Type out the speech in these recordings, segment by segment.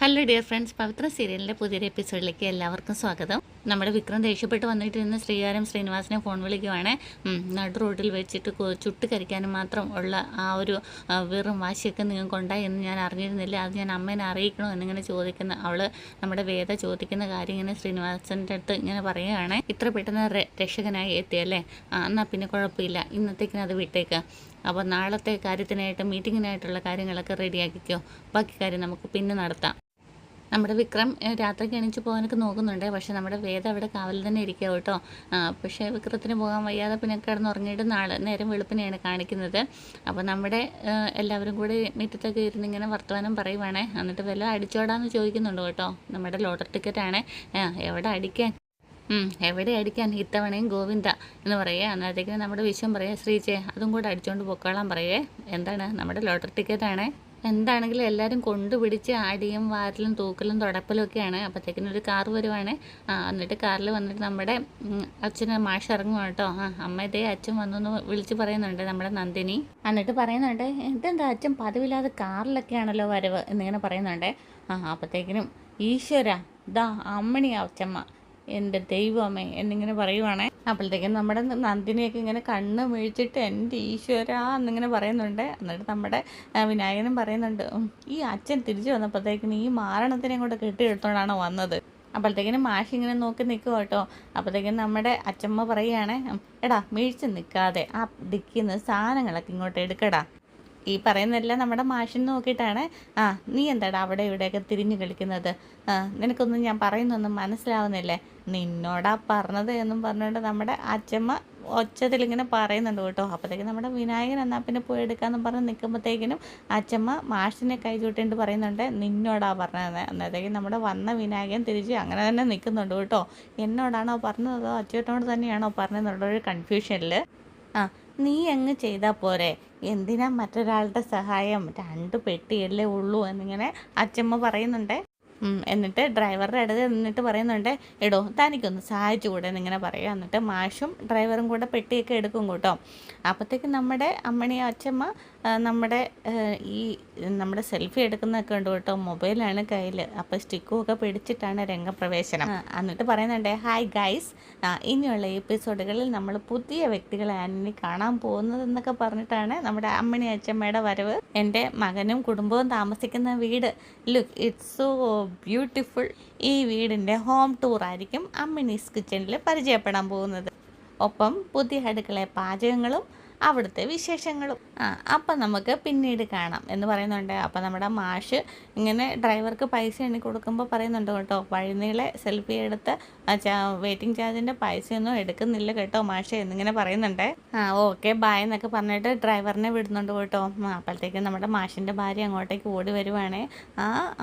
Hello dear friends, പവിത്ര സീരിയലിൻ്റെ പുതിയൊരു എപ്പിസോഡിലേക്ക് എല്ലാവർക്കും സ്വാഗതം. നമ്മുടെ വിക്രം ദേഷ്യപ്പെട്ട് വന്നിട്ട് ഇന്ന് ശ്രീനിവാസനെ ഫോൺ വിളിക്കുവാണ്. നടു റോഡിൽ വെച്ചിട്ട് ചുട്ട് കരിക്കാനും മാത്രം ഉള്ള ആ ഒരു വെറും വാശിയൊക്കെ നിങ്ങൾക്ക് ഉണ്ടായി എന്ന് ഞാൻ അറിഞ്ഞിരുന്നില്ല. അത് ഞാൻ അമ്മേനെ അറിയിക്കണോ എന്നിങ്ങനെ ചോദിക്കുന്ന നമ്മുടെ വേദ ചോദിക്കുന്ന കാര്യം ഇങ്ങനെ ശ്രീനിവാസൻ്റെ അടുത്ത് ഇങ്ങനെ പറയുകയാണ്. ഇത്ര പെട്ടെന്ന് രക്ഷകനായി എത്തിയല്ലേ, എന്നാൽ പിന്നെ കുഴപ്പമില്ല, ഇന്നത്തേക്കിന് അത് വിട്ടേക്ക്. അപ്പോൾ നാളത്തെ കാര്യത്തിനായിട്ട് മീറ്റിങ്ങിനായിട്ടുള്ള കാര്യങ്ങളൊക്കെ റെഡിയാക്കിക്കോ, ബാക്കി കാര്യം നമുക്ക് പിന്നെ നടത്താം. നമ്മുടെ വിക്രം രാത്രിക്ക് എണീച്ച് പോകാനൊക്കെ നോക്കുന്നുണ്ട്. പക്ഷേ നമ്മുടെ വേദ അവിടെ കാവൽ തന്നെ ഇരിക്കുക കേട്ടോ. പക്ഷേ വിക്രത്തിന് പോകാൻ വയ്യാതെ പിന്നെ കിടന്നുറങ്ങിയിട്ട് നേരം വെളുപ്പിനെയാണ് കാണിക്കുന്നത്. അപ്പോൾ നമ്മുടെ എല്ലാവരും കൂടി മുറ്റത്തൊക്കെ ഇരുന്ന് ഇങ്ങനെ വർത്തമാനം പറയുവാണേ. എന്നിട്ട് വല്ല അടിച്ചോടാന്ന് ചോദിക്കുന്നുണ്ട് കേട്ടോ. നമ്മുടെ ലോട്ടറി ടിക്കറ്റാണ്, എവിടെ അടിക്കാൻ ഇത്തവണയും ഗോവിന്ദ എന്ന് പറയുക. അന്നേരത്തേക്കിന് നമ്മുടെ വിശ്വം പറയുക, ശ്രീജെ അതും കൂടെ അടിച്ചുകൊണ്ട് പൊക്കോളാൻ പറയേ. എന്താണ്, നമ്മുടെ ലോട്ടറി ടിക്കറ്റാണ്. എന്താണെങ്കിലും എല്ലാവരും കൊണ്ടുപിടിച്ച് അടിയും വാരലും തൂക്കലും തുടപ്പലും ഒക്കെയാണ്. അപ്പോഴത്തേക്കിനും ഒരു കാർ വരുവാണ്. എന്നിട്ട് കാറിൽ വന്നിട്ട് നമ്മുടെ അച്ഛന് മാഷ് ഇറങ്ങും കേട്ടോ. അമ്മ ഇതേ അച്ഛൻ വന്നു വിളിച്ച് പറയുന്നുണ്ട് നമ്മുടെ നന്ദിനി. എന്നിട്ട് പറയുന്നുണ്ട്, ഇതെന്താ അച്ഛൻ പതിവില്ലാതെ കാറിലൊക്കെയാണല്ലോ വരവ് എന്നിങ്ങനെ പറയുന്നുണ്ട്. അപ്പോഴത്തേക്കിനും ഈശ്വര ദാ അമ്മണി അച്ഛമ്മ, എൻ്റെ ദൈവമേ എന്നിങ്ങനെ പറയുവാണേ. അപ്പോഴത്തേക്കും നമ്മുടെ നന്ദിനിയൊക്കെ ഇങ്ങനെ കണ്ണ് വീഴ്ചിട്ട് എൻ്റെ ഈശ്വര എന്നിങ്ങനെ പറയുന്നുണ്ട്. എന്നിട്ട് നമ്മുടെ വിനായകനും പറയുന്നുണ്ട്, ഈ അച്ഛൻ തിരിച്ചു വന്നപ്പോഴത്തേക്കിനും ഈ മാരണത്തിനെ കൊണ്ട് കെട്ടിയെടുത്തോണ്ടാണോ വന്നത്. അപ്പോഴത്തേക്കിനും മാഷ് ഇങ്ങനെ നോക്കി നിൽക്കുക കേട്ടോ. അപ്പോഴത്തേക്കും നമ്മുടെ അച്ഛമ്മ പറയുകയാണ്, എടാ വീഴ്ച നിൽക്കാതെ ആ ഡിക്കുന്ന സാധനങ്ങളൊക്കെ ഇങ്ങോട്ട് എടുക്കടാ. ഈ പറയുന്നതെല്ലാം നമ്മുടെ മാഷിന് നോക്കിയിട്ടാണ്. നീ എന്താടാ അവിടെ ഇവിടെയൊക്കെ തിരിഞ്ഞു കളിക്കുന്നത്, നിനക്കൊന്നും ഞാൻ പറയുന്നൊന്നും മനസ്സിലാവുന്നില്ലേ, നിന്നോടാ പറഞ്ഞത് എന്നും പറഞ്ഞുകൊണ്ട് നമ്മുടെ അച്ഛമ്മ ഒച്ചത്തിലിങ്ങനെ പറയുന്നുണ്ട് കേട്ടോ. അപ്പോഴത്തേക്കും നമ്മുടെ വിനായകൻ എന്നാൽ പിന്നെ പോയി എടുക്കാമെന്ന് പറഞ്ഞ് നിൽക്കുമ്പോഴത്തേക്കിനും അച്ഛമ്മ മാഷിനെ കൈ ചൂട്ടിട്ട് പറയുന്നുണ്ട്, നിന്നോടാ പറഞ്ഞത്. അന്നേരത്തേക്കും നമ്മുടെ വന്ന വിനായകൻ തിരിച്ച് അങ്ങനെ തന്നെ നിൽക്കുന്നുണ്ട് കേട്ടോ. എന്നോടാണോ പറഞ്ഞതോ അച്ഛനോട് തന്നെയാണോ പറഞ്ഞതെന്നുള്ളൊരു കൺഫ്യൂഷനിൽ. നീ അങ്ങ് ചെയ്താൽ പോരെ, എന്തിനാ മറ്റൊരാളുടെ സഹായം, 2 പെട്ടിയല്ലേ ഉള്ളൂ എന്നിങ്ങനെ അച്ഛമ്മ പറയുന്നുണ്ട്. എന്നിട്ട് ഡ്രൈവറുടെ അടുത്ത് നിന്നിട്ട് പറയുന്നുണ്ട്, എടോ തനിക്കൊന്ന് സഹായിച്ചു കൂടെ എന്നിങ്ങനെ പറയുക. എന്നിട്ട് മാഷും ഡ്രൈവറും കൂടെ പെട്ടിയൊക്കെ എടുക്കും കേട്ടോ. അപ്പോഴത്തേക്കും നമ്മുടെ അമ്മണി അച്ഛമ്മ നമ്മുടെ സെൽഫി എടുക്കുന്നതൊക്കെ ഉണ്ട് കേട്ടോ. മൊബൈലാണ് കയ്യിൽ. അപ്പോൾ സ്റ്റിക്കും ഒക്കെ പിടിച്ചിട്ടാണ് രംഗപ്രവേശനം. എന്നിട്ട് പറയുന്നുണ്ട്, ഹായ് ഗൈസ്, ഇനിയുള്ള എപ്പിസോഡുകളിൽ നമ്മൾ പുതിയ വ്യക്തികളെയാണ് ഇനി കാണാൻ പോകുന്നതെന്നൊക്കെ പറഞ്ഞിട്ടാണ് നമ്മുടെ അമ്മണി അച്ഛമ്മയുടെ വരവ്. എൻ്റെ മകനും കുടുംബവും താമസിക്കുന്ന വീട്, ലുക്ക് ഇറ്റ്സ് സോ ബ്യൂട്ടിഫുൾ. ഈ വീടിൻ്റെ ഹോം ടൂർ ആയിരിക്കും അമ്മിണീസ് കിച്ചണിൽ പരിചയപ്പെടാൻ പോകുന്നത്. ഒപ്പം പുതിയ അടുക്കള പാചകങ്ങളും അവിടുത്തെ വിശേഷങ്ങളും. അപ്പം നമുക്ക് പിന്നീട് കാണാം എന്ന് പറയുന്നുണ്ട്. അപ്പം നമ്മുടെ മാഷ് ഇങ്ങനെ ഡ്രൈവർക്ക് പൈസ എണ്ണി കൊടുക്കുമ്പോൾ പറയുന്നുണ്ട് കേട്ടോ, വഴിനീളെ സെൽഫി എടുത്ത് വെയിറ്റിംഗ് ചാർജിൻ്റെ പൈസയൊന്നും എടുക്കുന്നില്ല കേട്ടോ മാഷ് എന്നിങ്ങനെ പറയുന്നുണ്ട്. ഓക്കെ ബായ് എന്നൊക്കെ പറഞ്ഞിട്ട് ഡ്രൈവറിനെ വിടുന്നുണ്ട് കേട്ടോ. അപ്പോഴത്തേക്കും നമ്മുടെ മാഷിൻ്റെ ഭാര്യ അങ്ങോട്ടേക്ക് ഓടി വരുവാണേ.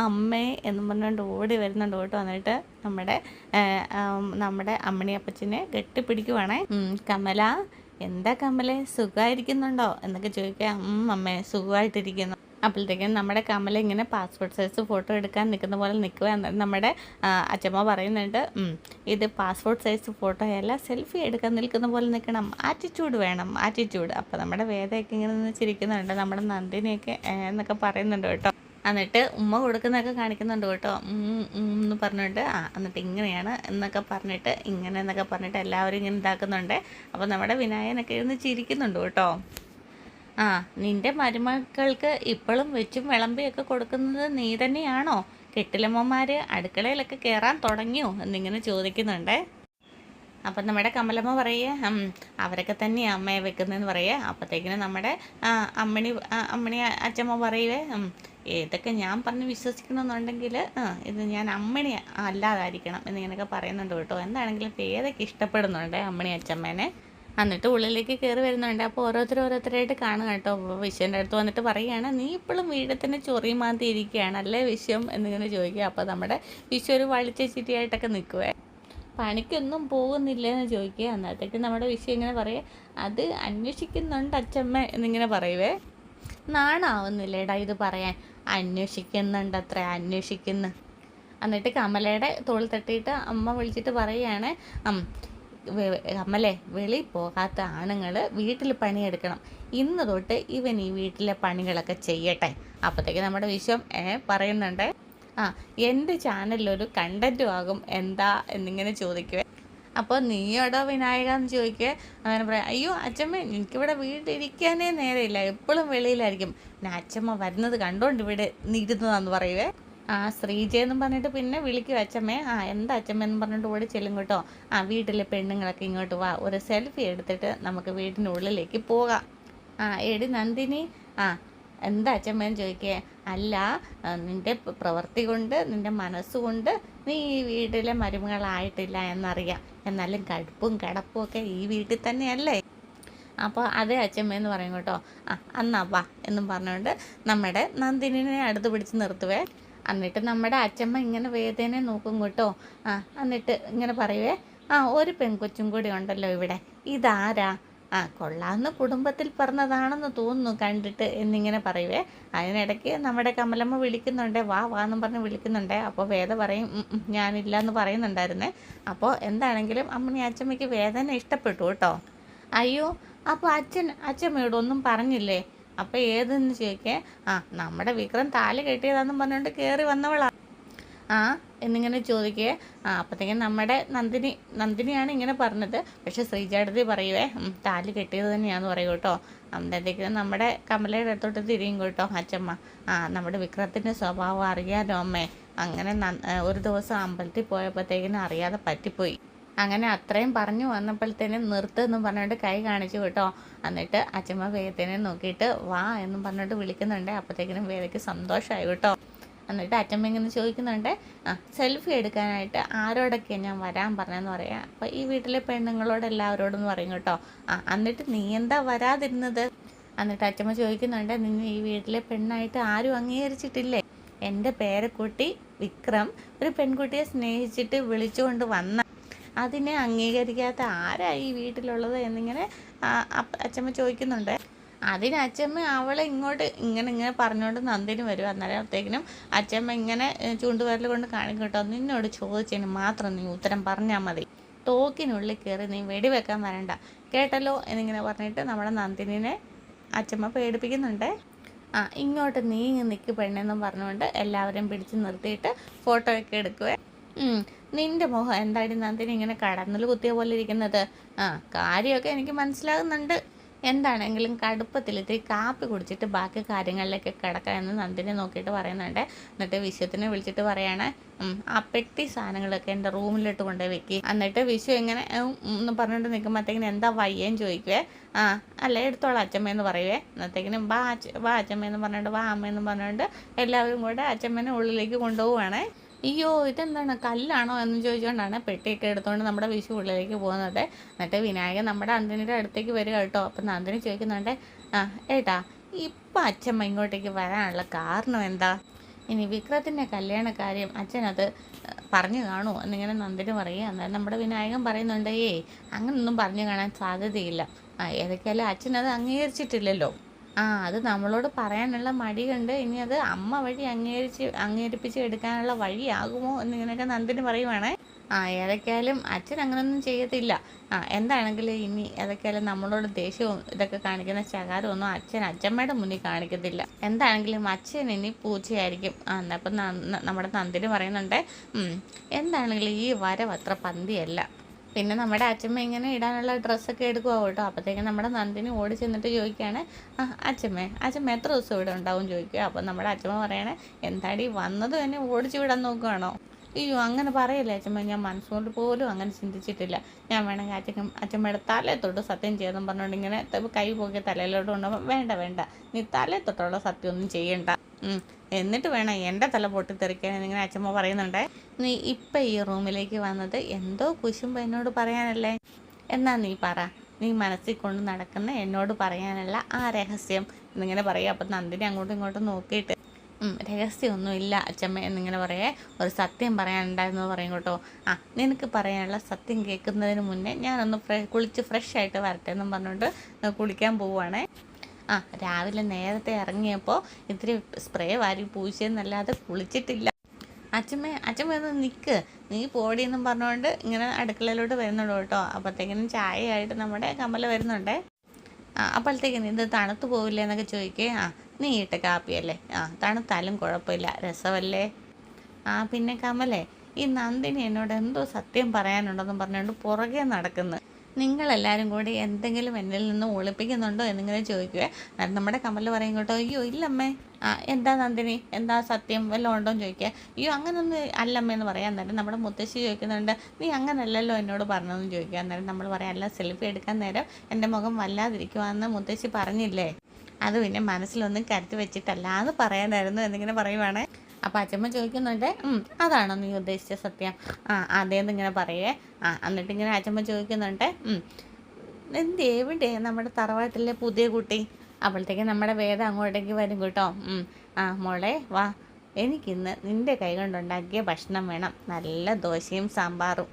അമ്മേ എന്നും പറഞ്ഞുകൊണ്ട് ഓടി വരുന്നുണ്ട് കേട്ടോ. എന്നിട്ട് നമ്മുടെ അമ്മണിയപ്പച്ചനെ കെട്ടിപ്പിടിക്കുവാണേ. കമല, എന്താ കമലെ സുഖമായിരിക്കുന്നുണ്ടോ എന്നൊക്കെ ചോദിക്കാം. അമ്മേ സുഖമായിട്ടിരിക്കുന്നു. അപ്പോഴത്തേക്കും നമ്മുടെ കമല ഇങ്ങനെ പാസ്പോർട്ട് സൈസ് ഫോട്ടോ എടുക്കാൻ നിൽക്കുന്ന പോലെ നിൽക്കുക. നമ്മുടെ അച്ഛമ്മ പറയുന്നുണ്ട്, ഇത് പാസ്പോർട്ട് സൈസ് ഫോട്ടോ അല്ല, സെൽഫി എടുക്കാൻ നിൽക്കുന്ന പോലെ നിൽക്കണം, ആറ്റിറ്റ്യൂഡ് വേണം, ആറ്റിറ്റ്യൂഡ്. അപ്പോൾ നമ്മുടെ വേദയൊക്കെ ഇങ്ങനെ നിന്ന് ചിരിക്കുന്നുണ്ട്. നമ്മുടെ നന്ദിനിയൊക്കെ എന്നൊക്കെ പറയുന്നുണ്ട് കേട്ടോ. എന്നിട്ട് ഉമ്മ കൊടുക്കുന്നതൊക്കെ കാണിക്കുന്നുണ്ട് കേട്ടോ. എന്ന് പറഞ്ഞിട്ട് എന്നിട്ട് ഇങ്ങനെയാണ് എന്നൊക്കെ പറഞ്ഞിട്ട് ഇങ്ങനെ എന്നൊക്കെ പറഞ്ഞിട്ട് എല്ലാവരും ഇങ്ങനെ ഇതാക്കുന്നുണ്ട്. അപ്പോൾ നമ്മുടെ വിനായകനൊക്കെ ഇരുന്ന് ചിരിക്കുന്നുണ്ട് കേട്ടോ. നിൻ്റെ മരുമക്കൾക്ക് ഇപ്പോഴും വെച്ചും വിളമ്പിയൊക്കെ കൊടുക്കുന്നത് നീ തന്നെയാണോ? കെട്ടിലമ്മമാർ അടുക്കളയിലൊക്കെ കയറാൻ തുടങ്ങിയോ എന്നിങ്ങനെ ചോദിക്കുന്നുണ്ട്. അപ്പം നമ്മുടെ കമലമ്മ പറയുക, അവരൊക്കെ തന്നെയാണ് അമ്മയെ വെക്കുന്നതെന്ന് പറയുക. അപ്പോഴത്തേക്കിനും നമ്മുടെ അമ്മണി അച്ഛമ്മ പറയുവേ, ഏതൊക്കെ ഞാൻ പറഞ്ഞ് വിശ്വസിക്കണമെന്നുണ്ടെങ്കിൽ ഇത് ഞാൻ അമ്മണി അല്ലാതായിരിക്കണം എന്നിങ്ങനെയൊക്കെ പറയുന്നുണ്ട് കേട്ടോ. എന്താണെങ്കിലും ഏതൊക്കെ ഇഷ്ടപ്പെടുന്നുണ്ട് അമ്മണി അച്ഛമ്മേനെ. എന്നിട്ട് ഉള്ളിലേക്ക് കയറി വരുന്നുണ്ട്. അപ്പോൾ ഓരോരുത്തരായിട്ട് കാണുക കേട്ടോ. വിശ്വൻ്റെ അടുത്ത് വന്നിട്ട് പറയുകയാണ്, നീ ഇപ്പോഴും വീട്ടിൽ തന്നെ ചൊറിയും മാന്തി ഇരിക്കുകയാണ് അല്ലേ വിശ്വം എന്നിങ്ങനെ ചോദിക്കുക. അപ്പോൾ നമ്മുടെ വിശ്വം ഒരു വളിച്ച ചിരിയായിട്ടൊക്കെ നിൽക്കുവേ. പണിക്കൊന്നും പോകുന്നില്ല എന്ന് ചോദിക്കുക. അന്നത്തേക്ക് നമ്മുടെ വിഷയം ഇങ്ങനെ പറയുക, അത് അന്വേഷിക്കുന്നുണ്ട് അച്ഛമ്മ എന്നിങ്ങനെ പറയുവേ. നാണാവുന്നില്ലേടാ ഇത് പറയാൻ, അന്വേഷിക്കുന്നുണ്ട് അത്ര അന്വേഷിക്കുന്നു. എന്നിട്ട് കമലയുടെ തോൾ തട്ടിയിട്ട് അമ്മ വിളിച്ചിട്ട് പറയുകയാണ്, കമലേ വെളിയിൽ പോകാത്ത ആണുങ്ങൾ വീട്ടിൽ പണിയെടുക്കണം, ഇന്ന് തൊട്ട് ഇവൻ ഈ വീട്ടിലെ പണികളൊക്കെ ചെയ്യട്ടെ. അപ്പോഴത്തേക്ക് നമ്മുടെ വിശ്വം പറയുന്നുണ്ട്, ആ എൻ്റെ ചാനലിലൊരു കണ്ടൻറ്റും ആകും എന്താ എന്നിങ്ങനെ ചോദിക്കുവേ. അപ്പോൾ നീയോടോ വിനായക എന്ന് ചോദിക്കുക. അങ്ങനെ പറയാം, അയ്യോ അച്ഛമ്മ എനിക്കിവിടെ വീട്ടിലിരിക്കാനേ നേരമില്ല, എപ്പോഴും വെളിയിലായിരിക്കും, പിന്നെ അച്ഛമ്മ വരുന്നത് കണ്ടോണ്ട് ഇവിടെ ഇരുന്നതാന്ന് പറയുവേ. ആ ശ്രീജയെന്നും പറഞ്ഞിട്ട് പിന്നെ വിളിക്കും അച്ഛമ്മേ. എന്താ അച്ഛമ്മ എന്ന് പറഞ്ഞിട്ട് ഓടി ചെല്ലും കേട്ടോ. വീട്ടിലെ പെണ്ണുങ്ങളൊക്കെ ഇങ്ങോട്ട് വാ, ഒരു സെൽഫി എടുത്തിട്ട് നമുക്ക് വീടിനുള്ളിലേക്ക് പോകാം. എടി നന്ദിനി, ആ എന്താ അച്ഛമ്മേന്ന് ചോദിക്കേ. അല്ല, നിൻ്റെ പ്രവൃത്തി കൊണ്ട് നിൻ്റെ മനസ്സുകൊണ്ട് നീ ഈ വീട്ടിലെ മരുമകളായിട്ടില്ല എന്നറിയാം, എന്നാലും കടുപ്പും കിടപ്പും ഒക്കെ ഈ വീട്ടിൽ തന്നെയല്ലേ. അപ്പോൾ അതേ അച്ഛമ്മേന്ന് പറയും കേട്ടോ. എന്നാ വാ എന്നും പറഞ്ഞുകൊണ്ട് നമ്മുടെ നന്ദിനിനെ അടുത്ത് പിടിച്ച് നിർത്തുവേ. എന്നിട്ട് നമ്മുടെ അച്ഛമ്മ ഇങ്ങനെ വേദനയെ നോക്കും കേട്ടോ. എന്നിട്ട് ഇങ്ങനെ പറയുവേ, ഒരു പെൺകൊച്ചും കൂടി ഉണ്ടല്ലോ ഇവിടെ, ഇതാരാ? കൊള്ളാവുന്ന കുടുംബത്തിൽ പറഞ്ഞതാണെന്ന് തോന്നുന്നു കണ്ടിട്ട് എന്നിങ്ങനെ പറയുവേ. അതിനിടയ്ക്ക് നമ്മുടെ കമലമ്മ വിളിക്കുന്നുണ്ടേ, വാ വാന്നും പറഞ്ഞ് വിളിക്കുന്നുണ്ടേ. അപ്പോൾ വേദ പറയും ഞാനില്ല എന്ന് പറയുന്നുണ്ടായിരുന്നേ. അപ്പോൾ എന്താണെങ്കിലും അമ്മണി അച്ഛമ്മയ്ക്ക് വേദന ഇഷ്ടപ്പെട്ടു കേട്ടോ. അയ്യോ, അപ്പോൾ അച്ഛമ്മയോടൊന്നും പറഞ്ഞില്ലേ? അപ്പോൾ ഏതെന്ന് ചോദിക്കേ. നമ്മുടെ വിക്രം താലി കെട്ടിയതാണെന്നും പറഞ്ഞുകൊണ്ട് കയറി വന്നവളാ എന്നിങ്ങനെ ചോദിക്കേ. അപ്പോഴത്തേക്കും നമ്മുടെ നന്ദിനിയാണ് ഇങ്ങനെ പറഞ്ഞത്. പക്ഷെ ശ്രീചേട്ടത്തി പറയുവേ താലി കെട്ടിയത് തന്നെയാണെന്ന് പറയും കേട്ടോ. അന്നത്തേക്കും നമ്മുടെ കമലയുടെ അടുത്തോട്ട് തിരിയും കേട്ടോ അച്ഛമ്മ. നമ്മുടെ വിക്രത്തിൻ്റെ സ്വഭാവം അറിയാലോ അമ്മേ. അങ്ങനെ ഒരു ദിവസം അമ്പലത്തിൽ പോയപ്പോഴത്തേക്കിനും അറിയാതെ പറ്റിപ്പോയി. അങ്ങനെ അത്രയും പറഞ്ഞു വന്നപ്പോഴത്തേനും നിർത്തുമെന്നും പറഞ്ഞിട്ട് കൈ കാണിച്ചു കേട്ടോ. എന്നിട്ട് അച്ഛമ്മ വേദനെ നോക്കിയിട്ട് വാ എന്നും പറഞ്ഞിട്ട് വിളിക്കുന്നുണ്ട്. അപ്പോഴത്തേക്കിനും വേദയ്ക്ക് സന്തോഷമായി കേട്ടോ. എന്നിട്ട് അച്ഛമ്മ ഇങ്ങനെ ചോദിക്കുന്നുണ്ട്, സെൽഫി എടുക്കാനായിട്ട് ആരോടൊക്കെയാണ് ഞാൻ വരാൻ പറഞ്ഞതെന്ന് പറയാം. അപ്പോൾ ഈ വീട്ടിലെ പെണ്ണുങ്ങളോട് എല്ലാവരോടെന്ന് പറയും കേട്ടോ. എന്നിട്ട് നീ എന്താ വരാതിരുന്നത്? എന്നിട്ട് അച്ഛമ്മ ചോദിക്കുന്നുണ്ട്, നിന്നെ ഈ വീട്ടിലെ പെണ്ണായിട്ട് ആരും അംഗീകരിച്ചിട്ടില്ലേ? എൻ്റെ പേരക്കുട്ടി വിക്രം ഒരു പെൺകുട്ടിയെ സ്നേഹിച്ചിട്ട് വിളിച്ചുകൊണ്ട് വന്ന അതിനെ അംഗീകരിക്കാത്ത ആരാ ഈ വീട്ടിലുള്ളത് എന്നിങ്ങനെ അച്ഛമ്മ ചോദിക്കുന്നുണ്ട്. അതിന് അച്ഛമ്മ അവളെ ഇങ്ങനെ പറഞ്ഞുകൊണ്ട് നന്ദിനി വരും. അന്നേരത്തേക്കിനും അച്ഛമ്മ ഇങ്ങനെ ചൂണ്ടുവിരൽ കൊണ്ട് കാണിക്കും കേട്ടോ. നിന്നോട് ചോദിച്ചതിന് മാത്രം നീ ഉത്തരം പറഞ്ഞാൽ മതി, തോക്കിനുള്ളിൽ കയറി നീ വെടിവെക്കാൻ വരണ്ട കേട്ടല്ലോ എന്നിങ്ങനെ പറഞ്ഞിട്ട് നമ്മുടെ നന്ദിനിനെ അച്ഛമ്മ പേടിപ്പിക്കുന്നുണ്ട്. ഇങ്ങോട്ട് നീങ്ങി നിൽക്ക് പെണ്ണെന്നും പറഞ്ഞുകൊണ്ട് എല്ലാവരെയും പിടിച്ച് നിർത്തിയിട്ട് ഫോട്ടോ ഒക്കെ എടുക്കുവേ. നിൻ്റെ മുഖം എന്തായാലും നന്ദിനി ഇങ്ങനെ കടന്നൽ കുത്തിയ പോലെ ഇരിക്കുന്നത്? കാര്യമൊക്കെ എനിക്ക് മനസ്സിലാകുന്നുണ്ട്. എന്താണെങ്കിലും കടുപ്പത്തിലെത്തി കാപ്പി കുടിച്ചിട്ട് ബാക്കി കാര്യങ്ങളിലേക്ക് കിടക്കാം എന്ന് നന്ദിനെ നോക്കിയിട്ട് പറയുന്നുണ്ട്. എന്നിട്ട് വിശ്വത്തിനെ വിളിച്ചിട്ട് പറയാണ്, ആ പെട്ടി സാധനങ്ങളൊക്കെ എൻ്റെ റൂമിലിട്ട് കൊണ്ടുപോയി വെക്കി. എന്നിട്ട് വിശ്വ ഇങ്ങനെ എന്ന് പറഞ്ഞിട്ട് നിൽക്കുമ്പോഴത്തേക്കിനും എന്താ വയ്യേന്ന് ചോദിക്കുവേ. അല്ല എടുത്തോളാം അച്ഛമ്മയെന്ന് പറയുവേ. എന്നത്തേക്കിനും വാ അച്ഛമ്മയെന്ന് പറഞ്ഞിട്ട് വാ അമ്മയെന്ന് പറഞ്ഞുകൊണ്ട് എല്ലാവരും കൂടെ അച്ഛമ്മേനെ ഉള്ളിലേക്ക് കൊണ്ടുപോവുകയാണേ. അയ്യോ ഇതെന്താണ് കല്ലാണോ എന്ന് ചോദിച്ചുകൊണ്ടാണ് പെട്ടിയൊക്കെ എടുത്തുകൊണ്ട് നമ്മുടെ വിഷു ഉള്ളിലേക്ക് പോകുന്നത്. എന്നിട്ട് വിനായകൻ നമ്മുടെ നന്ദിനിയുടെ അടുത്തേക്ക് വരിക കേട്ടോ. അപ്പം നന്ദിനി ചോദിക്കുന്നുണ്ട്, ഏട്ടാ ഇപ്പം അച്ഛമ്മ ഇങ്ങോട്ടേക്ക് വരാനുള്ള കാരണം എന്താ? ഇനി വിക്രത്തിൻ്റെ കല്യാണ കാര്യം അച്ഛനത് പറഞ്ഞു കാണുമോ എന്നിങ്ങനെ നന്ദിനി പറയുക. അന്നേരം നമ്മുടെ വിനായകൻ പറയുന്നുണ്ട്, അങ്ങനൊന്നും പറഞ്ഞു കാണാൻ സാധ്യതയില്ല. ഏതൊക്കെയാലും അച്ഛനത് അംഗീകരിച്ചിട്ടില്ലല്ലോ. അത് നമ്മളോട് പറയാനുള്ള മടി കണ്ട് ഇനി അത് അമ്മ വഴി അംഗീകരിപ്പിച്ച് എടുക്കാനുള്ള വഴിയാകുമോ എന്നിങ്ങനെയൊക്കെ നന്ദിനി പറയുവാണേ. ഏതൊക്കെയാലും അച്ഛൻ അങ്ങനൊന്നും ചെയ്യത്തില്ല. എന്താണെങ്കിലും ഇനി ഏതൊക്കെയാലും നമ്മളോട് ദേഷ്യവും ഇതൊക്കെ കാണിക്കുന്ന ശകാരമൊന്നും അച്ഛമ്മയുടെ മുന്നിൽ കാണിക്കത്തില്ല. എന്താണെങ്കിലും അച്ഛൻ ഇനി പൂച്ചയായിരിക്കും. അപ്പം നമ്മുടെ നന്ദിനി പറയുന്നുണ്ട്, എന്താണെങ്കിലും ഈ വരവ് അത്ര പന്തിയല്ല. പിന്നെ നമ്മുടെ അച്ഛമ്മ ഇങ്ങനെ ഇടാനുള്ള ഡ്രസ്സൊക്കെ എടുക്കുക കേട്ടോ. അപ്പോഴത്തേക്കും നമ്മുടെ നന്ദിനി ഓടി ചെന്നിട്ട് ചോദിക്കുകയാണ്, അച്ഛമ്മ എത്ര ദിവസം ഇവിടെ ഉണ്ടാവും ചോദിക്കുക. അപ്പോൾ നമ്മുടെ അച്ഛമ്മ പറയണേ, എന്താടി വന്നത് തന്നെ ഓടിച്ചു വിടാൻ നോക്കുകയാണോ? അയ്യോ അങ്ങനെ പറയല്ലേ അച്ഛമ്മ, ഞാൻ മനസ്സുകൊണ്ട് പോലും അങ്ങനെ ചിന്തിച്ചിട്ടില്ല. ഞാൻ വേണമെങ്കിൽ അച്ഛമ്മയുടെ തലയെ തൊട്ട് സത്യം ചെയ്തെന്ന് പറഞ്ഞുകൊണ്ട് ഇങ്ങനെ കൈ പോക്കി തലയിലോട്ട് കൊണ്ടുപോകുമ്പോൾ വേണ്ട നീ തലയെ തൊട്ടുള്ള സത്യമൊന്നും ചെയ്യണ്ട, എന്നിട്ട് വേണം എൻ്റെ തല പൊട്ടിത്തെറിക്കാൻ എന്നിങ്ങനെ അച്ഛമ്മ പറയുന്നുണ്ട്. നീ ഇപ്പം ഈ റൂമിലേക്ക് വന്നത് എന്തോ കുശുമ്പ് എന്നോട് പറയാനല്ലേ? എന്നാ നീ പറ, നീ മനസ്സിൽ കൊണ്ട് നടക്കുന്ന എന്നോട് പറയാനുള്ള ആ രഹസ്യം എന്നിങ്ങനെ പറയുക. അപ്പം നന്ദിനി അങ്ങോട്ടും ഇങ്ങോട്ടും നോക്കിയിട്ട് രഹസ്യമൊന്നുമില്ല അച്ഛമ്മ എന്നിങ്ങനെ പറയേ. ഒരു സത്യം പറയാനുണ്ടായിരുന്നു പറയും കേട്ടോ. നിനക്ക് പറയാനുള്ള സത്യം കേൾക്കുന്നതിന് മുന്നേ ഞാനൊന്ന് കുളിച്ച് ഫ്രഷ് ആയിട്ട് വരട്ടെ എന്നും പറഞ്ഞുകൊണ്ട് കുളിക്കാൻ പോവുകയാണേ. രാവിലെ നേരത്തെ ഇറങ്ങിയപ്പോൾ ഇത്തിരി സ്പ്രേ വാരി പൂശിയെന്നല്ലാതെ കുളിച്ചിട്ടില്ല. അച്ഛമ്മ ഒന്ന് നിൽക്ക്, നീ പോടിയെന്നും പറഞ്ഞുകൊണ്ട് ഇങ്ങനെ അടുക്കളയിലോട്ട് വരുന്നുണ്ട് കേട്ടോ. അപ്പോഴത്തേക്കിനും ചായയായിട്ട് നമ്മുടെ കമല വരുന്നുണ്ടേ. അപ്പോഴത്തേക്കിനും ഇത് തണുത്ത് പോവില്ലേ എന്നൊക്കെ ചോദിക്കേ. നീ ഇട്ട കാപ്പിയല്ലേ, തണുത്താലും കുഴപ്പമില്ല, രസമല്ലേ. പിന്നെ കമലേ, ഈ നന്ദിനി എന്നോട് എന്തോ സത്യം പറയാനുണ്ടെന്നും പറഞ്ഞുകൊണ്ട് പുറകെ നടക്കുന്നു. നിങ്ങളെല്ലാവരും കൂടി എന്തെങ്കിലും എന്നിൽ നിന്ന് ഒളിപ്പിക്കുന്നുണ്ടോ എന്നിങ്ങനെ ചോദിക്കുവേ. നമ്മുടെ കമൽ പറയും കേട്ടോ, അയ്യോ ഇല്ലമ്മേ. എന്താ നന്ദിനി, എന്താ സത്യം വല്ലതും ഉണ്ടോ എന്ന് ചോദിക്കുക. അയ്യോ അങ്ങനൊന്നും അല്ലമ്മ എന്ന് പറയാൻ നേരം നമ്മുടെ മുത്തശ്ശി ചോദിക്കുന്നുണ്ട്, നീ അങ്ങനല്ലല്ലോ എന്നോട് പറഞ്ഞതെന്ന് ചോദിക്കുക. അന്നേരം നമ്മൾ പറയാം, അല്ല സെൽഫി എടുക്കാൻ നേരം എൻ്റെ മുഖം വല്ലാതിരിക്കുവാന്ന് മുത്തശ്ശി പറഞ്ഞില്ലേ, അത് പിന്നെ മനസ്സിലൊന്നും കരുത്തി വെച്ചിട്ടല്ല എന്ന് പറയാനായിരുന്നു എന്നിങ്ങനെ പറയുവാണേ. അപ്പോൾ അച്ഛമ്മ ചോദിക്കുന്നുണ്ട്, അതാണോ നീ ഉദ്ദേശിച്ച സത്യം? അതേന്ന് ഇങ്ങനെ പറയേ. എന്നിട്ട് ഇങ്ങനെ അച്ഛമ്മ ചോദിക്കുന്നുണ്ട്, എവിടെ നമ്മുടെ തറവാട്ടിലെ പുതിയ കുട്ടി? അപ്പോഴത്തേക്ക് നമ്മുടെ വേദ അങ്ങോട്ടേക്ക് വരും കേട്ടോ. മോളെ വാ, എനിക്കിന്ന് നിൻ്റെ കൈ കൊണ്ടുണ്ടാക്കിയ ഭക്ഷണം വേണം, നല്ല ദോശയും സാമ്പാറും.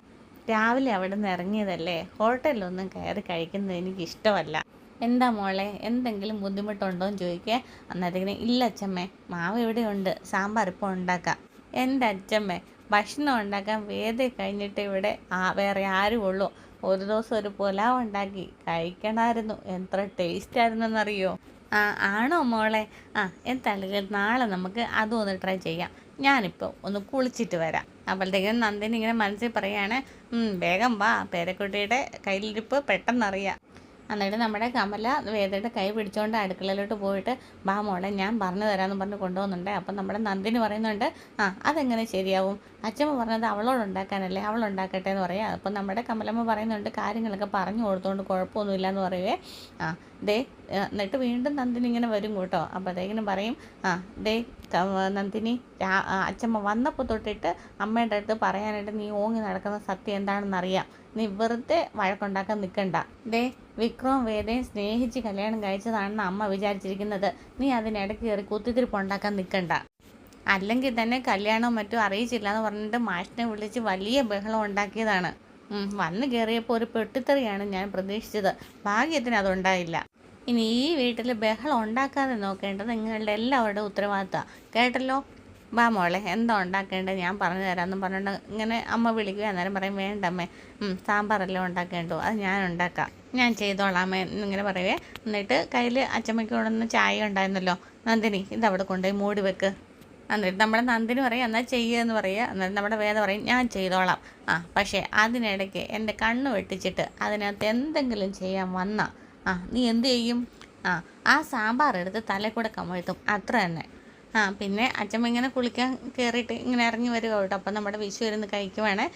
രാവിലെ അവിടെ നിന്ന് ഇറങ്ങിയതല്ലേ, ഹോട്ടലിലൊന്നും കയറി കഴിക്കുന്നത് എനിക്കിഷ്ടമല്ല. എന്താ മോളെ, എന്തെങ്കിലും ബുദ്ധിമുട്ടുണ്ടോ എന്ന് ചോദിക്കുക. അന്നേരത്തേക്കിന് ഇല്ല അച്ഛമ്മേ, മാവ് ഇവിടെയുണ്ട്, സാമ്പാർ ഇപ്പോൾ ഉണ്ടാക്കാം. എൻ്റെ അച്ഛമ്മേ, ഭക്ഷണം ഉണ്ടാക്കാൻ വേദ കഴിഞ്ഞിട്ട് ഇവിടെ വേറെ ആരും ഉള്ളൂ. ഒരു ദിവസം ഒരു പുലാവ് ഉണ്ടാക്കി കഴിക്കണമായിരുന്നു, എത്ര ടേസ്റ്റായിരുന്നെന്നറിയോ? ആണോ മോളെ? എന്തായാലും നാളെ നമുക്ക് അതും ഒന്ന് ട്രൈ ചെയ്യാം. ഞാനിപ്പോൾ ഒന്ന് കുളിച്ചിട്ട് വരാം. അപ്പോഴത്തേക്കും നന്ദിനി ഇങ്ങനെ മനസ്സിൽ പറയുകയാണ്, വേഗം വാ, പേരക്കുട്ടിയുടെ കയ്യിലിരിപ്പ് പെട്ടെന്നറിയാം. എന്നിട്ട് നമ്മുടെ കമല വേദയുടെ കൈ പിടിച്ചുകൊണ്ട് അടുക്കളയിലോട്ട് പോയിട്ട്, ബാ മോളെ ഞാൻ പറഞ്ഞു തരാമെന്ന് പറഞ്ഞ് കൊണ്ടുപോകുന്നുണ്ട്. അപ്പം നമ്മുടെ നന്ദിനി പറയുന്നുണ്ട്, അതെങ്ങനെ ശരിയാവും, അച്ഛമ്മ പറഞ്ഞത് അവളോട് ഉണ്ടാക്കാനല്ലേ, അവളുണ്ടാക്കട്ടെ എന്ന് പറയാം. അപ്പം നമ്മുടെ കമലമ്മ പറയുന്നുണ്ട്, കാര്യങ്ങളൊക്കെ പറഞ്ഞു കൊടുത്തുകൊണ്ട് കുഴപ്പമൊന്നുമില്ല എന്ന് പറയുവേ. ദേ എന്നിട്ട് വീണ്ടും നന്ദിനി ഇങ്ങനെ വരും കേട്ടോ. അപ്പോൾ അതേക്കിനും പറയും, ദേ നന്ദിനി, അച്ഛമ്മ വന്നപ്പോൾ തൊട്ടിട്ട് അമ്മയുടെ അടുത്ത് പറയാനായിട്ട് നീ ഓങ്ങി നടക്കുന്ന സത്യം എന്താണെന്നറിയാം. നീ വെറുതെ വഴക്കുണ്ടാക്കാൻ നിൽക്കണ്ട. ദേ വിക്രവും വേദയും സ്നേഹിച്ച് കല്യാണം കഴിച്ചതാണെന്ന് അമ്മ വിചാരിച്ചിരിക്കുന്നത്. നീ അതിനിടയ്ക്ക് കയറി കുത്തിത്തിരിപ്പുണ്ടാക്കാൻ നിൽക്കണ്ട. അല്ലെങ്കിൽ തന്നെ കല്യാണവും മറ്റും അറിയിച്ചില്ല എന്ന് പറഞ്ഞിട്ട് മാഷിനെ വിളിച്ച് വലിയ ബഹളം ഉണ്ടാക്കിയതാണ്. വന്ന് കയറിയപ്പോൾ ഒരു പെട്ടിത്തെറിയാണ് ഞാൻ പ്രതീക്ഷിച്ചത്. ഭാഗ്യത്തിന് അതുണ്ടായില്ല. ഇനി ഈ വീട്ടിൽ ബഹളം ഉണ്ടാക്കാതെ നോക്കേണ്ടത് നിങ്ങളുടെ എല്ലാവരുടെ ഉത്തരവാദിത്തമാണ്, കേട്ടല്ലോ? ബാ മോളെ, എന്താ ഉണ്ടാക്കേണ്ടത് ഞാൻ പറഞ്ഞു തരാമെന്നും പറഞ്ഞിട്ട് ഇങ്ങനെ അമ്മ വിളിക്കുക. അന്നേരം പറയും, വേണ്ടമ്മേ, സാമ്പാറെല്ലാം ഉണ്ടാക്കേണ്ടോ, അത് ഞാൻ ഉണ്ടാക്കാം, ഞാൻ ചെയ്തോളാമേ എന്നിങ്ങനെ പറയുവേ. എന്നിട്ട് കയ്യിൽ അച്ചമ്മയ്ക്ക് കൊണ്ടുവന്ന് ചായ ഉണ്ടായിരുന്നല്ലോ, നന്ദിനി ഇതവിടെ കൊണ്ടുപോയി മൂടി വെക്ക്. എന്നിട്ട് നമ്മുടെ നന്ദിനി പറയും, എന്നാൽ ചെയ്യുക എന്ന് പറയുക. എന്നിട്ട് നമ്മുടെ വേദ പറയും, ഞാൻ ചെയ്തോളാം. പക്ഷേ അതിനിടയ്ക്ക് എൻ്റെ കണ്ണ് വെട്ടിച്ചിട്ട് അതിനകത്ത് എന്തെങ്കിലും ചെയ്യാൻ വന്നാ നീ എന്ത് ചെയ്യും? ആ സാമ്പാർ എടുത്ത് തലക്കൂടെ കമഴ്ത്തും, അത്ര തന്നെ. പിന്നെ അച്ഛമ്മ ഇങ്ങനെ കുളിക്കാൻ കയറിയിട്ട് ഇങ്ങനെ ഇറങ്ങി വരിക കേട്ടോ. അപ്പം നമ്മുടെ വിഷു ഇരുന്ന് കഴിക്കുവാണേ.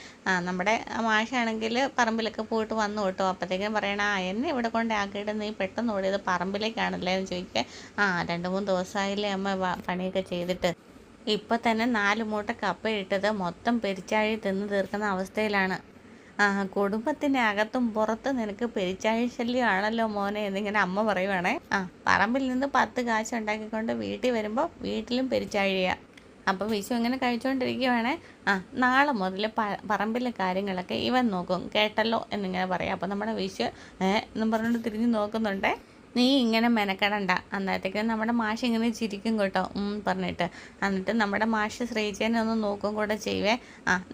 നമ്മുടെ മാഷാണെങ്കിൽ പറമ്പിലൊക്കെ പോയിട്ട് വന്നു കേട്ടോ. അപ്പോഴത്തേക്കും പറയണ, എന്നെ ഇവിടെ കൊണ്ടാക്കിയിട്ട് നീ പെട്ടെന്ന് ഓടിയത് പറമ്പിലേക്കാണല്ലേ എന്ന് ചോദിക്കുക. 2-3 ദിവസമായില്ലേ അമ്മ പണിയൊക്കെ ചെയ്തിട്ട്. ഇപ്പം തന്നെ 4 മൂട്ട കപ്പ ഇട്ടത് മൊത്തം പെരിച്ചാഴി തിന്ന് തീർക്കുന്ന അവസ്ഥയിലാണ്. കുടുംബത്തിൻ്റെ അകത്തും പുറത്ത് നിനക്ക് പെരിച്ചാഴി ശല്യമാണല്ലോ മോനെ എന്നിങ്ങനെ അമ്മ പറയുവാണേ. പറമ്പിൽ നിന്ന് 10 കാശ് ഉണ്ടാക്കിക്കൊണ്ട് വീട്ടിൽ വരുമ്പോൾ വീട്ടിലും പെരിച്ചാഴിയാണ്. അപ്പോൾ വിഷു ഇങ്ങനെ കഴിച്ചുകൊണ്ടിരിക്കുവാണേ. നാളെ മുതൽ പറമ്പിലെ കാര്യങ്ങളൊക്കെ ഇവൻ നോക്കും, കേട്ടല്ലോ എന്നിങ്ങനെ പറയാം. അപ്പോൾ നമ്മുടെ വിഷു എന്നും പറഞ്ഞുകൊണ്ട് തിരിഞ്ഞ് നോക്കുന്നുണ്ടേ. നീ ഇങ്ങനെ മെനക്കെടണ്ട. അന്നേരത്തേക്ക് നമ്മുടെ മാഷ് ഇങ്ങനെ ചിരിക്കും കേട്ടോ പറഞ്ഞിട്ട്. എന്നിട്ട് നമ്മുടെ മാഷ് ശ്രീജേനെ ഒന്ന് നോക്കും കൂടെ ചെയ്യുവേ.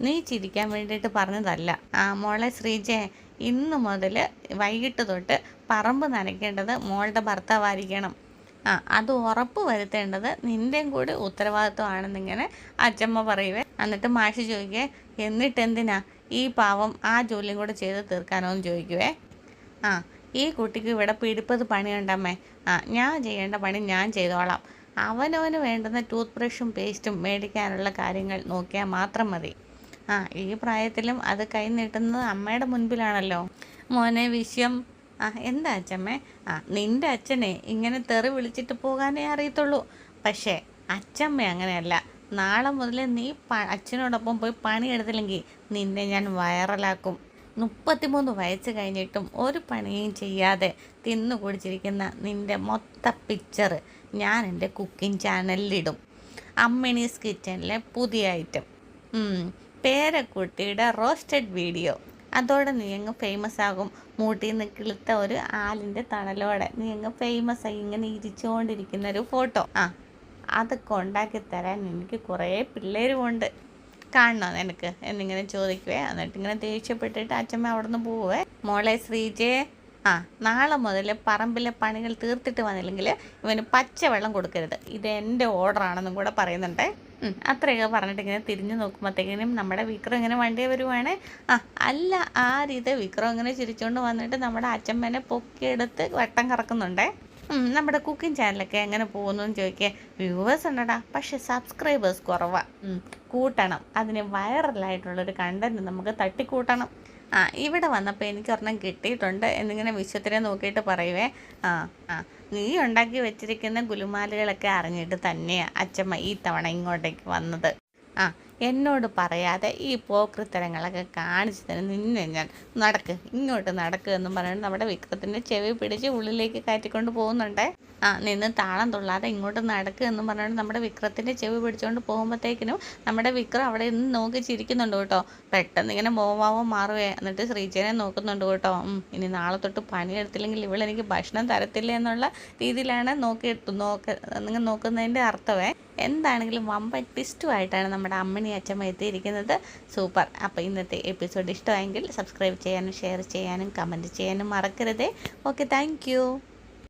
നീ ചിരിക്കാൻ വേണ്ടിയിട്ട് പറഞ്ഞതല്ല. മോളെ ശ്രീജേ, ഇന്ന് മുതൽ വൈകിട്ട് തൊട്ട് പറമ്പ് നനയ്ക്കേണ്ടത് മോളുടെ ഭർത്താവായിരിക്കണം. അത് ഉറപ്പ് വരുത്തേണ്ടത് നിൻ്റെയും കൂടി ഉത്തരവാദിത്വമാണെന്നിങ്ങനെ അച്ചമ്മ പറയുവേ. എന്നിട്ട് മാഷ് ചോദിക്കേ, എന്നിട്ടെന്തിനാ ഈ പാവം ആ ജോലിയും കൂടെ ചെയ്ത് തീർക്കാനോ എന്ന് ചോദിക്കുവേ. ഈ കുട്ടിക്ക് ഇവിടെ പിടിപ്പത് പണിയുണ്ടമ്മേ. ഞാൻ ചെയ്യേണ്ട പണി ഞാൻ ചെയ്തോളാം. അവനവന് വേണ്ടുന്ന ടൂത്ത് ബ്രഷും പേസ്റ്റും മേടിക്കാനുള്ള കാര്യങ്ങൾ നോക്കിയാൽ മാത്രം മതി. ഈ പ്രായത്തിലും അത് കൈ നീട്ടുന്നത് അമ്മയുടെ മുൻപിലാണല്ലോ. മോനെ വിഷയം. എന്താ അച്ഛമ്മേ? നിൻ്റെ അച്ഛനെ ഇങ്ങനെ തെറി വിളിച്ചിട്ട് പോകാനേ അറിയത്തുള്ളൂ. പക്ഷേ അച്ഛമ്മ അങ്ങനെയല്ല. നാളെ മുതൽ നീ അച്ഛനോടൊപ്പം പോയി പണിയെടുത്തില്ലെങ്കിൽ നിന്നെ ഞാൻ വൈറലാക്കും. 33 വയസ്സ് കഴിഞ്ഞിട്ടും ഒരു പണിയും ചെയ്യാതെ തിന്നു കുടിച്ചിരിക്കുന്ന നിൻ്റെ മൊത്ത പിക്ചർ ഞാൻ എൻ്റെ കുക്കിംഗ് ചാനലിലിടും. അമ്മിണീസ് കിച്ചണിലെ പുതിയ ഐറ്റം, പേരക്കുട്ടിയുടെ റോസ്റ്റഡ് വീഡിയോ. അതോടെ നീ അങ്ങ് ഫേമസ് ആകും. മൂട്ടിൽ നിന്ന് കിളുത്ത ഒരു ആലിൻ്റെ തണലോടെ നീ അങ്ങ് ഫേമസ് ആയി ഇങ്ങനെ ഇരിച്ചുകൊണ്ടിരിക്കുന്നൊരു ഫോട്ടോ. അതൊക്കെ ഉണ്ടാക്കി തരാൻ എനിക്ക് കുറേ പിള്ളേരുമുണ്ട്. കാണണോ നിനക്ക് എന്നിങ്ങനെ ചോദിക്കുവേ. എന്നിട്ട് ഇങ്ങനെ ദേഷ്യപ്പെട്ടിട്ട് അച്ഛമ്മ അവിടെ നിന്ന് പോവേ. മോളെ ശ്രീജയെ, നാളെ മുതൽ പറമ്പിലെ പണികൾ തീർത്തിട്ട് വന്നില്ലെങ്കിൽ ഇവന് പച്ചവെള്ളം കൊടുക്കരുത്. ഇത് എൻ്റെ ഓർഡറാണെന്നും കൂടെ പറയുന്നുണ്ടേ. അത്രയൊക്കെ പറഞ്ഞിട്ട് ഇങ്ങനെ തിരിഞ്ഞു നോക്കുമ്പോഴത്തേക്കിനും നമ്മുടെ വിക്രം ഇങ്ങനെ വണ്ടിയെ വരുവാണ്. അല്ല ആ രീതി വിക്രം ഇങ്ങനെ ചിരിച്ചുകൊണ്ട് വന്നിട്ട് നമ്മുടെ അച്ഛമ്മേനെ പൊക്കിയെടുത്ത് വട്ടം കറക്കുന്നുണ്ടേ. നമ്മുടെ കുക്കിംഗ് ചാനലൊക്കെ എങ്ങനെ പോകുന്നു എന്ന് ചോദിക്കുക. വ്യൂവേഴ്സ് ഉണ്ടടാ, പക്ഷെ സബ്സ്ക്രൈബേഴ്സ് കുറവാണ്. കൂട്ടണം, അതിന് വൈറലായിട്ടുള്ളൊരു കണ്ടന്റ് നമുക്ക് തട്ടിക്കൂട്ടണം. ഇവിടെ വന്നപ്പോൾ എനിക്കൊരെണ്ണം കിട്ടിയിട്ടുണ്ട് എന്നിങ്ങനെ വിശ്വത്തിനെ നോക്കിയിട്ട് പറയുവേ. ആ ആ നീ ഉണ്ടാക്കി വെച്ചിരിക്കുന്ന ഗുലുമാലുകളൊക്കെ അറിഞ്ഞിട്ട് തന്നെയാണ് അച്ഛമ്മ ഈ തവണ ഇങ്ങോട്ടേക്ക് വന്നത്. എന്നോട് പറയാതെ ഈ പോക്കൃത്തരങ്ങളൊക്കെ കാണിച്ചു തന്നെ നിന്നെ ഞാൻ ഇങ്ങോട്ട് നടക്ക് എന്നും പറഞ്ഞിട്ട് നമ്മുടെ വിക്രത്തിൻ്റെ ചെവി പിടിച്ച് ഉള്ളിലേക്ക് കയറ്റിക്കൊണ്ട് പോകുന്നുണ്ടേ. നിന്ന് താളം തുള്ളാതെ ഇങ്ങോട്ട് നടക്കുക എന്നും പറഞ്ഞുകൊണ്ട് നമ്മുടെ വിക്രത്തിൻ്റെ ചെവി പിടിച്ചുകൊണ്ട് പോകുമ്പോഴത്തേക്കിനും നമ്മുടെ വിക്രം അവിടെ നിന്ന് നോക്കി ചിരിക്കുന്നുണ്ട് കേട്ടോ. പെട്ടെന്ന് ഇങ്ങനെ മോവാവോ മാറുവേ. എന്നിട്ട് ശ്രീജനെ നോക്കുന്നുണ്ട് കേട്ടോ. ഇനി നാളെ തൊട്ട് പണിയെടുത്തില്ലെങ്കിൽ ഇവളെനിക്ക് ഭക്ഷണം തരത്തില്ല എന്നുള്ള രീതിയിലാണ് നിങ്ങൾ നോക്കുന്നതിൻ്റെ അർത്ഥമേ. എന്താണെങ്കിലും വമ്പൻ ട്വിസ്റ്റുമായിട്ടാണ് നമ്മുടെ അമ്മണി അച്ഛമ്മ എത്തിയിരിക്കുന്നത്. സൂപ്പർ. അപ്പോൾ ഇന്നത്തെ എപ്പിസോഡ് ഇഷ്ടമായെങ്കിൽ സബ്സ്ക്രൈബ് ചെയ്യാനും ഷെയർ ചെയ്യാനും കമൻറ്റ് ചെയ്യാനും മറക്കരുതേ. Okay, thank